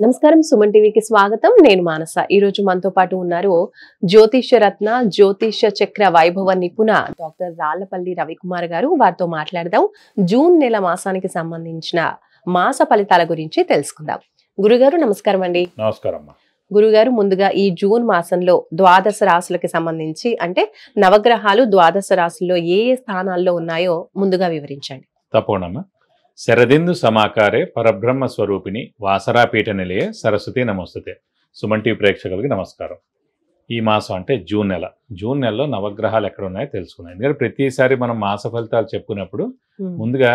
నమస్కారం సుమన్ టీవీకి స్వాగతం. నేను మానస. ఈ రోజు మనతో పాటు ఉన్నారు జ్యోతిష్య రత్న జ్యోతిష్య చక్ర వైభవ నిపుణ డాక్టర్ రాళ్లపల్లి రవికుమార్ గారు. వారితో మాట్లాడదాం. జూన్ నెల మాసానికి సంబంధించిన మాస ఫలితాల గురించి తెలుసుకుందాం. గురుగారు నమస్కారం అండి. నమస్కారం. గురుగారు, ముందుగా ఈ జూన్ మాసంలో ద్వాదశ రాశులకి సంబంధించి అంటే నవగ్రహాలు ద్వాదశ రాశుల్లో ఏ ఏ స్థానాల్లో ఉన్నాయో ముందుగా వివరించండి. తప్పకుండా. శరదిందు సమాకారే పరబ్రహ్మ స్వరూపిణి వాసరాపీఠ నిలయే సరస్వతి నమస్తుతే. సుమన్ టీవీ ప్రేక్షకులకి నమస్కారం. ఈ మాసం అంటే జూన్ నెల. జూన్ నెలలో నవగ్రహాలు ఎక్కడ ఉన్నాయో తెలుసుకున్నాం. ఎందుకంటే ప్రతిసారి మనం మాస ఫలితాలు చెప్పుకున్నప్పుడు ముందుగా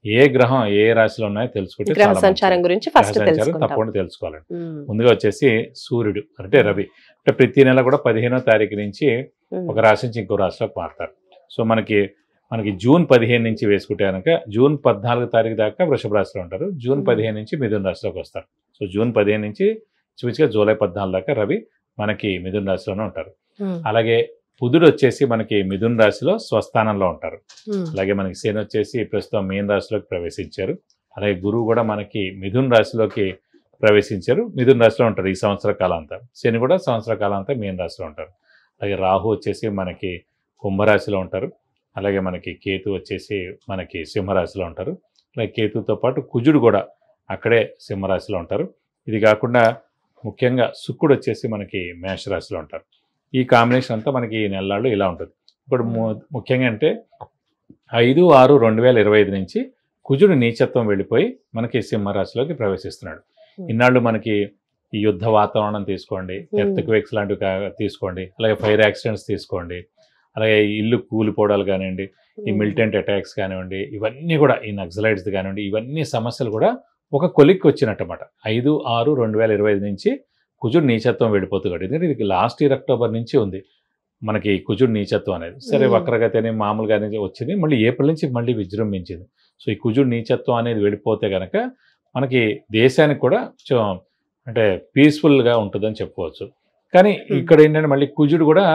ఏ గ్రహం ఏ రాశిలో ఉన్నాయో తెలుసుకుంటే సంచారం గురించి తప్పకుండా తెలుసుకోవాలండి. ముందుగా వచ్చేసి సూర్యుడు అంటే రవి. అంటే ప్రతి నెల కూడా 15వ తారీఖు నుంచి ఒక రాశి నుంచి ఇంకో రాశిలోకి మారుతారు. సో మనకి జూన్ 15 నుంచి వేసుకుంటే కనుక జూన్ 14 తారీఖు దాకా వృషభ రాశిలో ఉంటారు. జూన్ 15 నుంచి మిథున రాశిలోకి వస్తారు. సో జూన్ 15 నుంచి చూపించగా జూలై 14 దాకా రవి మనకి మిథున రాశిలోనే ఉంటారు. అలాగే బుధుడు వచ్చేసి మనకి మిథున రాశిలో స్వస్థానంలో ఉంటారు. అలాగే మనకి శని వచ్చేసి ప్రస్తుతం మీన రాశిలోకి ప్రవేశించారు. అలాగే గురువు కూడా మనకి మిథున రాశిలోకి ప్రవేశించారు. మిథున రాశిలో ఉంటారు ఈ సంవత్సర కాలం అంతా. శని కూడా సంవత్సర కాలం అంతా మీన రాశిలో ఉంటారు. అలాగే రాహు వచ్చేసి మనకి కుంభరాశిలో ఉంటారు. అలాగే మనకి కేతు వచ్చేసి మనకి సింహరాశిలో ఉంటారు. అలాగే కేతుతో పాటు కుజుడు కూడా అక్కడే సింహరాశిలో ఉంటారు. ఇది కాకుండా ముఖ్యంగా శుక్రుడు వచ్చేసి మనకి మేషరాశిలో ఉంటారు. ఈ కాంబినేషన్ అంతా మనకి ఈ నెలల్లో ఇలా ఉంటుంది. ఇప్పుడు ముఖ్యంగా అంటే 5/6/2025 నుంచి కుజుడు నీచత్వం వెళ్ళిపోయి మనకి సింహరాశిలోకి ప్రవేశిస్తున్నాడు. ఇన్నాళ్ళు మనకి ఈ యుద్ధ వాతావరణం తీసుకోండి, ఎర్త్క్వేక్స్ లాంటివి తీసుకోండి, అలాగే ఫైర్ యాక్సిడెంట్స్ తీసుకోండి, అలాగే ఇల్లు కూలిపోవడాలు కానివ్వండి, ఈ మిలిటెంట్ అటాక్స్ కానివ్వండి, ఇవన్నీ కూడా ఈ నక్సలైట్స్ కానివ్వండి, ఇవన్నీ సమస్యలు కూడా ఒక కొలిక్కి వచ్చినట్టమాట. 5/6/2025 నుంచి కుజుడు నీచత్వం వెళ్ళిపోతున్నాడు. ఎందుకంటే ఇది లాస్ట్ ఇయర్ అక్టోబర్ నుంచి ఉంది మనకి కుజుడు నీచత్వం అనేది. సరే వక్రగతి అని మామూలుగానే వచ్చింది, మళ్ళీ ఏప్రిల్ నుంచి మళ్ళీ విజృంభించింది. సో ఈ కుజుడు నీచత్వం అనేది వెళ్ళిపోతే కనుక మనకి దేశానికి కూడా అంటే పీస్ఫుల్గా ఉంటుందని చెప్పుకోవచ్చు. కానీ ఇక్కడ ఏంటంటే మళ్ళీ కుజుడు కూడా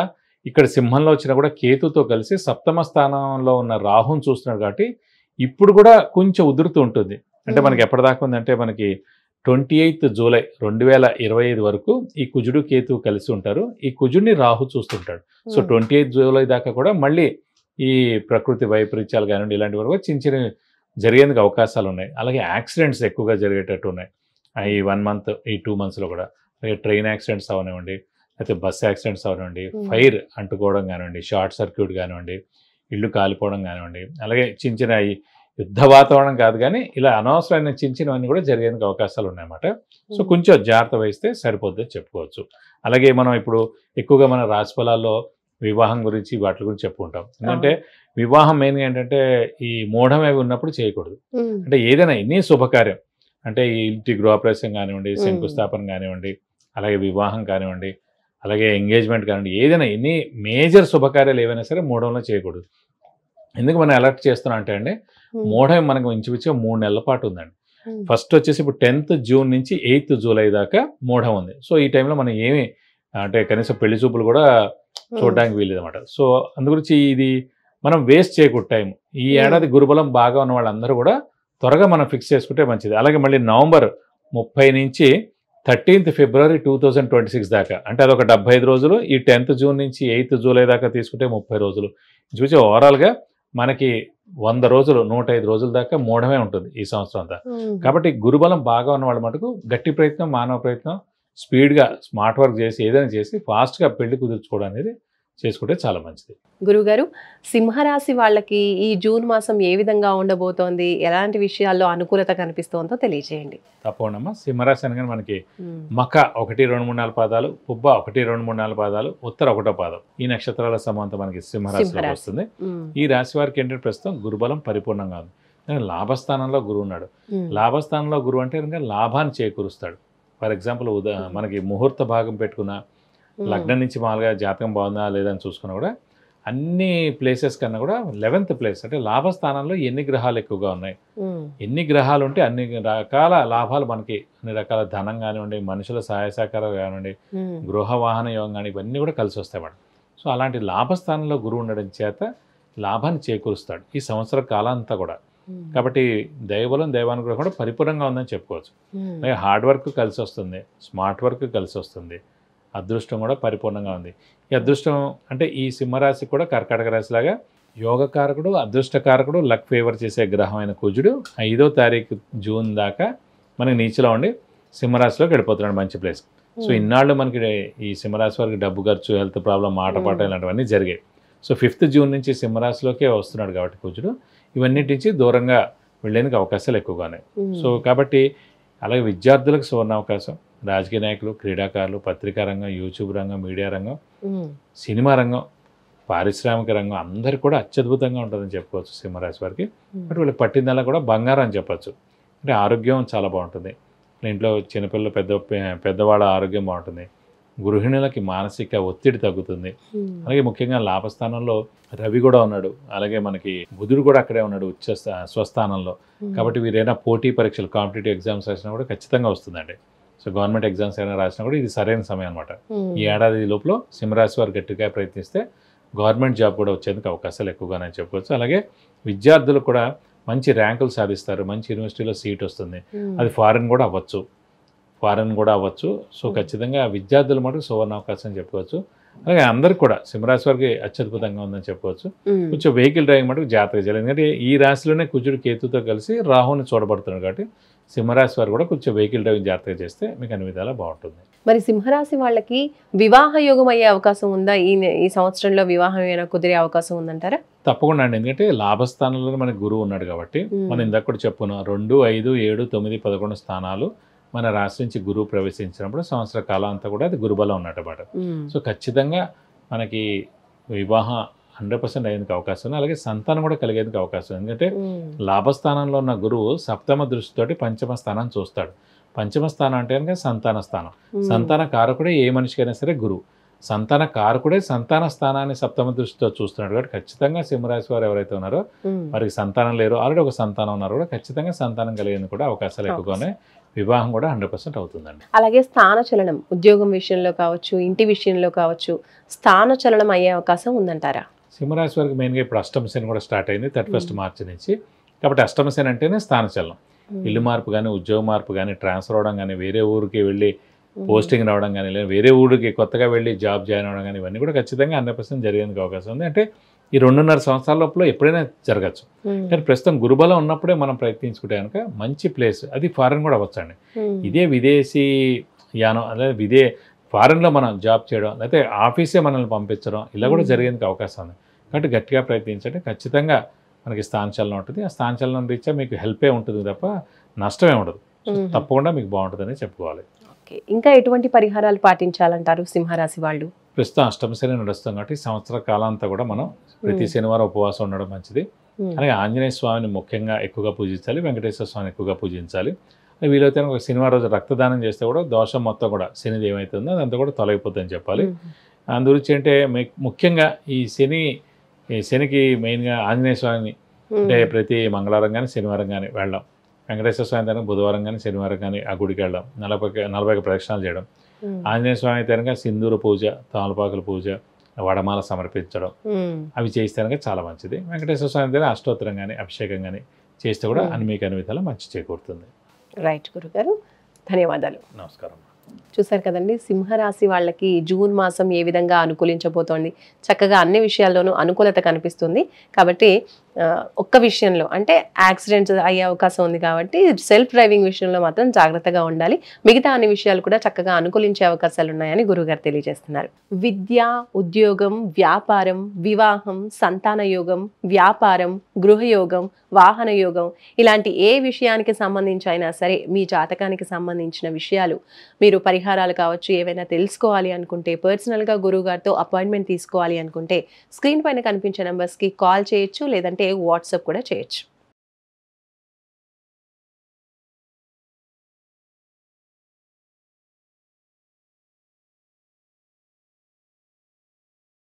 ఇక్కడ సింహంలో వచ్చినా కూడా కేతుతో కలిసి సప్తమ స్థానంలో ఉన్న రాహుని చూస్తున్నాడు. కాబట్టి ఇప్పుడు కూడా కొంచెం ఉదురుతూ ఉంటుంది. అంటే మనకి ఎప్పటిదాకా ఉందంటే మనకి 28 జూలై 2025 వరకు ఈ కుజుడు కేతువు కలిసి ఉంటారు. ఈ కుజుడిని రాహు చూస్తుంటాడు. సో 28 జూలై దాకా కూడా మళ్ళీ ఈ ప్రకృతి వైపరీత్యాలు కానివ్వండి ఇలాంటి వరకు చిన్న చిన్న జరిగేందుకు అవకాశాలు ఉన్నాయి. అలాగే యాక్సిడెంట్స్ ఎక్కువగా జరిగేటట్టు ఉన్నాయి ఈ 1 మంత్ ఈ 2 మంత్స్లో కూడా. అలాగే ట్రైన్ యాక్సిడెంట్స్ అవనివ్వండి, అయితే బస్ యాక్సిడెంట్స్ అవనివ్వండి, ఫైర్ అంటుకోవడం కానివ్వండి, షార్ట్ సర్క్యూట్ కానివ్వండి, ఇల్లు కాలిపోవడం కానివ్వండి, అలాగే చిన్న చిన్న ఈ యుద్ధ వాతావరణం కాదు కానీ ఇలా అనవసరమైన చిన్న చిన్నవన్నీ కూడా జరిగేందుకు అవకాశాలు ఉన్నాయన్నమాట. సో కొంచెం జాగ్రత్త వహిస్తే సరిపోద్దని చెప్పుకోవచ్చు. అలాగే మనం ఇప్పుడు ఎక్కువగా మన రాశి ఫలాల్లో వివాహం గురించి వాటి గురించి చెప్పుకుంటాం. ఎందుకంటే వివాహం మెయిన్ ఏంటంటే ఈ మూఢం అవి ఉన్నప్పుడు చేయకూడదు. అంటే ఏదైనా ఎన్ని శుభకార్యం అంటే ఈ ఇంటి గృహప్రవేశం కానివ్వండి, శంకుస్థాపన కానివ్వండి, అలాగే వివాహం కానివ్వండి, అలాగే ఎంగేజ్మెంట్ కానివ్వండి, ఏదైనా ఎన్ని మేజర్ శుభకార్యాలు ఏవైనా సరే మూఢంలో చేయకూడదు. ఎందుకు మనం అలర్ట్ చేస్తున్నాం అంటే అండి, మూఢం మనకు ఇంచుమించుగా 3 నెలల పాటు ఉందండి. ఫస్ట్ వచ్చేసి ఇప్పుడు 10th జూన్ నుంచి 8th జూలై దాకా మూఢం ఉంది. సో ఈ టైంలో మనం ఏమి అంటే కనీసం పెళ్లి చూపులు కూడా చూడడానికి వీలేదన్నమాట. సో అందుగురించి ఇది మనం వేస్ట్ చేయకూడదు టైం. ఈ ఏడాది గురుబలం బాగా ఉన్న వాళ్ళందరూ కూడా త్వరగా మనం ఫిక్స్ చేసుకుంటే మంచిది. అలాగే మళ్ళీ నవంబర్ 30 నుంచి 13th ఫిబ్రవరి 2026 దాకా అంటే అదొక 75 రోజులు. ఈ 10th జూన్ నుంచి 8th జూలై దాకా తీసుకుంటే 30 రోజులు. చూసి ఓవరాల్గా మనకి 100 రోజులు 105 రోజుల దాకా మూఢమే ఉంటుంది ఈ సంవత్సరం అంతా. కాబట్టి గురుబలం బాగా ఉన్న వాళ్ళ మటుకు గట్టి ప్రయత్నం, మానవ ప్రయత్నం, స్పీడ్గా స్మార్ట్ వర్క్ చేసి ఏదైనా చేసి ఫాస్ట్గా పెళ్లి కుదుర్చుకోవడం అనేది చేసుకుంటే చాలా మంచిది. గురుగారు, సింహరాశి వాళ్ళకి ఈ జూన్ మాసం ఏ విధంగా ఉండబోతోంది, ఎలాంటి విషయాల్లో అనుకూలత కనిపిస్తోందో తెలియజేయండి. తప్పకుండా. సింహరాశి అనగానే మనకి మక 1, 2, 3, 4 పాదాలు, పుబ్బ 1, 2, 3, 4 పాదాలు, ఉత్తర 1వ పాదం, ఈ నక్షత్రాల సమంత మనకి సింహరాశిలో వస్తుంది. ఈ రాశి వారికి ఏంటంటే ప్రస్తుతం గురుబలం పరిపూర్ణంగా ఉంది. లాభస్థానంలో గురువు ఉన్నాడు. లాభస్థానంలో గురువు అంటే కనుక లాభాన్ని చేకూరుస్తాడు. ఫర్ ఎగ్జాంపుల్ మనకి ముహూర్త భాగం పెట్టుకున్న లగ్నం నుంచి మామూలుగా జాతకం బాగుందా లేదని చూసుకున్నా కూడా అన్ని ప్లేసెస్ కన్నా కూడా 11th ప్లేస్ అంటే లాభస్థానంలో ఎన్ని గ్రహాలు ఎక్కువగా ఉన్నాయి, ఎన్ని గ్రహాలు ఉంటే అన్ని రకాల లాభాలు మనకి, అన్ని రకాల ధనం కానివ్వండి, మనుషుల సహాయ సహకారాలు కానివ్వండి, గృహ వాహన యోగం కానీ ఇవన్నీ కూడా కలిసి వస్తాయి మేడం. సో అలాంటి లాభస్థానంలో గురువు ఉండడం చేత లాభాన్ని చేకూరుస్తాడు ఈ సంవత్సర కాలం అంతా కూడా. కాబట్టి దైవబలం దైవానుగ్రహం కూడా పరిపూర్ణంగా ఉందని చెప్పుకోవచ్చు. అలాగే హార్డ్ వర్క్ కలిసి వస్తుంది, స్మార్ట్ వర్క్ కలిసి వస్తుంది, అదృష్టం కూడా పరిపూర్ణంగా ఉంది. ఈ అదృష్టం అంటే ఈ సింహరాశి కూడా కర్కాటక రాశిలాగా యోగకారకుడు, అదృష్టకారకుడు, లక్ ఫేవర్ చేసే గ్రహం అయిన కుజుడు 5వ తారీఖు జూన్ దాకా మనకి నీచలో ఉండి సింహరాశిలోకి వెళ్ళిపోతున్నాడు మంచి ప్లేస్. సో ఇన్నాళ్ళు మనకి ఈ సింహరాశి వారికి డబ్బు ఖర్చు, హెల్త్ ప్రాబ్లం, మాట పాట ఇలాంటివన్నీ జరిగాయి. సో 5th జూన్ నుంచి సింహరాశిలోకే వస్తున్నాడు కాబట్టి కుజుడు ఇవన్నిటి నుంచి దూరంగా వెళ్ళేందుకు అవకాశాలు ఎక్కువగానే. సో కాబట్టి అలాగే విద్యార్థులకు సువర్ణ అవకాశం, రాజకీయ నాయకులు, క్రీడాకారులు, పత్రికా రంగం, యూట్యూబ్ రంగం, మీడియా రంగం, సినిమా రంగం, పారిశ్రామిక రంగం అందరికి కూడా అత్యద్భుతంగా ఉంటుందని చెప్పుకోవచ్చు సింహరాశి వారికి. బట్ వీళ్ళకి పట్టిందల్లా కూడా బంగారం అని చెప్పచ్చు. అంటే ఆరోగ్యం చాలా బాగుంటుంది, ఇంట్లో చిన్నపిల్లలు పెద్దవాళ్ళ ఆరోగ్యం బాగుంటుంది, గృహిణులకి మానసిక ఒత్తిడి తగ్గుతుంది. అలాగే ముఖ్యంగా లాభస్థానంలో రవి కూడా ఉన్నాడు, అలాగే మనకి బుధుడు కూడా అక్కడే ఉన్నాడు స్వస్థానంలో. కాబట్టి వీరైనా పోటీ పరీక్షలు, కాంపిటేటివ్ ఎగ్జామ్స్ రాసినా కూడా ఖచ్చితంగా వస్తుందండి. సో గవర్నమెంట్ ఎగ్జామ్స్ అయినా రాసినా కూడా ఇది సరైన సమయం అనమాట. ఈ ఏడాది లోపల సింహరాశి వారు గట్టిగా ప్రయత్నిస్తే గవర్నమెంట్ జాబ్ కూడా వచ్చేందుకు అవకాశాలు ఎక్కువగానే చెప్పుకోవచ్చు. అలాగే విద్యార్థులు కూడా మంచి ర్యాంకులు సాధిస్తారు, మంచి యూనివర్సిటీలో సీట్ వస్తుంది, అది ఫారెన్ కూడా అవ్వచ్చు. సో ఖచ్చితంగా విద్యార్థుల మటుకు సువర్ణ అవకాశం చెప్పుకోవచ్చు. అలాగే అందరికి కూడా సింహరాశి వారికి అత్యద్భుతంగా ఉందని చెప్పుకోవచ్చు. కొంచెం వెహికల్ డ్రైవింగ్ మటుకు జాగ్రత్తగా చేయాలి, ఎందుకంటే ఈ రాశిలోనే కుజుడు కేతుతో కలిసి రాహుని చూడబడుతున్నాడు. కాబట్టి సింహరాశి వారు కూడా కొంచెం వెహికల్ డ్రైవింగ్ జాగ్రత్తగా చేస్తే మీకు అన్ని విధాలా బాగుంటుంది. మరి సింహరాశి వాళ్ళకి వివాహ యోగం అయ్యే అవకాశం ఉందా? ఈ సంవత్సరంలో వివాహం ఏమైనా కుదిరే అవకాశం ఉందంటారా? తప్పకుండా అండి, ఎందుకంటే లాభస్థానంలో మనకి గురువు ఉన్నాడు కాబట్టి. మనం ఇందాక కూడా చెప్పుకున్నాం 2, 5, 7, 9, 11 స్థానాలు మన రాశి నుంచి గురువు ప్రవేశించినప్పుడు సంవత్సర కాలం అంతా కూడా అది గురుబలం ఉన్నట్టమాట. సో ఖచ్చితంగా మనకి వివాహం 100% అయ్యేందుకు అవకాశం ఉంది. అలాగే సంతానం కూడా కలిగేందుకు అవకాశం ఉంది, ఎందుకంటే లాభస్థానంలో ఉన్న గురువు సప్తమ దృష్టితోటి పంచమ స్థానాన్ని చూస్తాడు. పంచమ స్థానం అంటే కనుక సంతాన స్థానం. సంతాన కారకుడే ఏ మనిషికైనా సరే గురువు. సంతాన కారకుడే సంతాన స్థానాన్ని సప్తమ దృష్టితో చూస్తున్నాడు. కాబట్టి ఖచ్చితంగా సింహరాశి వారు ఎవరైతే ఉన్నారో వారికి సంతానం లేరు, ఆల్రెడీ ఒక సంతానం ఉన్నారు కూడా ఖచ్చితంగా సంతానం కలిగేందుకు కూడా అవకాశాలు ఎక్కువగానే, వివాహం కూడా 100% అవుతుందండి. అలాగే స్థాన చలనం ఉద్యోగం విషయంలో కావచ్చు, ఇంటి విషయంలో కావచ్చు, స్థాన చలనం అయ్యే అవకాశం ఉందంటారా? సింహరాశి వారికి మెయిన్గా ఇప్పుడు అష్టమ శని కూడా స్టార్ట్ అయింది 31 మార్చి నుంచి. కాబట్టి అష్టమ శని అంటేనే స్థాన చలనం. ఇల్లు మార్పు కానీ, ఉద్యోగ మార్పు కానీ, ట్రాన్స్ఫర్ అవడం కానీ, వేరే ఊరికి వెళ్ళి పోస్టింగ్ రావడం కానీ, లేదా వేరే ఊరికి కొత్తగా వెళ్ళి జాబ్ జాయిన్ అవ్వడం కానీ, ఇవన్నీ కూడా ఖచ్చితంగా 100% జరిగేందుకు అవకాశం ఉంది. అంటే ఈ 2.5 సంవత్సరాల లోపల ఎప్పుడైనా జరగచ్చు. కానీ ప్రస్తుతం గురుబలం ఉన్నప్పుడే మనం ప్రయత్నించుకుంటే కనుక మంచి ప్లేస్, అది ఫారెన్ కూడా అవ్వచ్చండి. ఇదే విదేశీ యానం, అదే ఫారెన్లో మనం జాబ్ చేయడం, లేకపోతే ఆఫీసే మనల్ని పంపించడం, ఇలా కూడా జరిగేందుకు అవకాశం ఉంది. కాబట్టి గట్టిగా ప్రయత్నించండి, ఖచ్చితంగా మనకి స్థానచలనం ఉంటుంది. ఆ స్థానచలనం రీత్యా మీకు హెల్పే ఉంటుంది తప్ప నష్టమే ఉండదు. తప్పకుండా మీకు బాగుంటుందని చెప్పుకోవాలి. ఇంకా ఎటువంటి పరిహారాలు పాటించాలంటారు సింహరాశి వాళ్ళు? ప్రస్తుతం అష్టమ శని నడుస్తాం కాబట్టి సంవత్సర కాలం అంతా కూడా మనం ప్రతి శనివారం ఉపవాసం ఉండడం మంచిది. అలాగే ఆంజనేయ స్వామిని ముఖ్యంగా ఎక్కువగా పూజించాలి, వెంకటేశ్వర స్వామిని ఎక్కువగా పూజించాలి. వీలైతే ఒక శనివారం రోజు రక్తదానం చేస్తే కూడా దోషం మొత్తం కూడా శనిది ఏమవుతుందో అదంతా కూడా తొలగిపోతుందని చెప్పాలి. అందుగురించి అంటే ముఖ్యంగా ఈ శనికి మెయిన్గా ఆంజనేయ స్వామిని అంటే ప్రతి మంగళవారం కానీ శనివారం కానీ వెళ్ళడం, వెంకటేశ్వర స్వామి అయితే బుధవారం కానీ శనివారం కానీ ఆ గుడికి వెళ్ళడం, 40 ప్రదక్షిణాలు చేయడం, ఆంజనేయ స్వామి అయితే కనుక సింధూర పూజ, తామలపాకుల పూజ, వడమాల సమర్పించడం, అవి చేస్తే కనుక చాలా మంచిది. వెంకటేశ్వర స్వామి అయితే అష్టోత్తరం కానీ అభిషేకం కానీ చేస్తే కూడా మీకు అన్ని విధాలా మంచి చేకూరుతుంది. రైట్ గురుగారు, ధన్యవాదాలు. నమస్కారం. చూసారు కదండి, సింహరాశి వాళ్ళకి జూన్ మాసం ఏ విధంగా అనుకూలించబోతోంది. చక్కగా అన్ని విషయాల్లోనూ అనుకూలత కనిపిస్తుంది. కాబట్టి ఒక్క విషయంలో అంటే యాక్సిడెంట్స్ అయ్యే అవకాశం ఉంది కాబట్టి సెల్ఫ్ డ్రైవింగ్ విషయంలో మాత్రం జాగ్రత్తగా ఉండాలి. మిగతా అన్ని విషయాలు కూడా చక్కగా అనుకూలించే అవకాశాలు ఉన్నాయని గురుగారు తెలియజేస్తున్నారు. విద్య, ఉద్యోగం, వ్యాపారం, వివాహం, సంతాన యోగం, వ్యాపారం, గృహయోగం, వాహన యోగం, ఇలాంటి ఏ విషయానికి సంబంధించి అయినా సరే మీ జాతకానికి సంబంధించిన విషయాలు మీరు పరిహారాలు కావచ్చు ఏవైనా తెలుసుకోవాలి అనుకుంటే, పర్సనల్గా గురువు గారితో అపాయింట్మెంట్ తీసుకోవాలి అనుకుంటే స్క్రీన్ పైన కనిపించే నెంబర్స్కి కాల్ చేయొచ్చు, లేదంటే వాట్సాప్ కూడా చేయొచ్చు.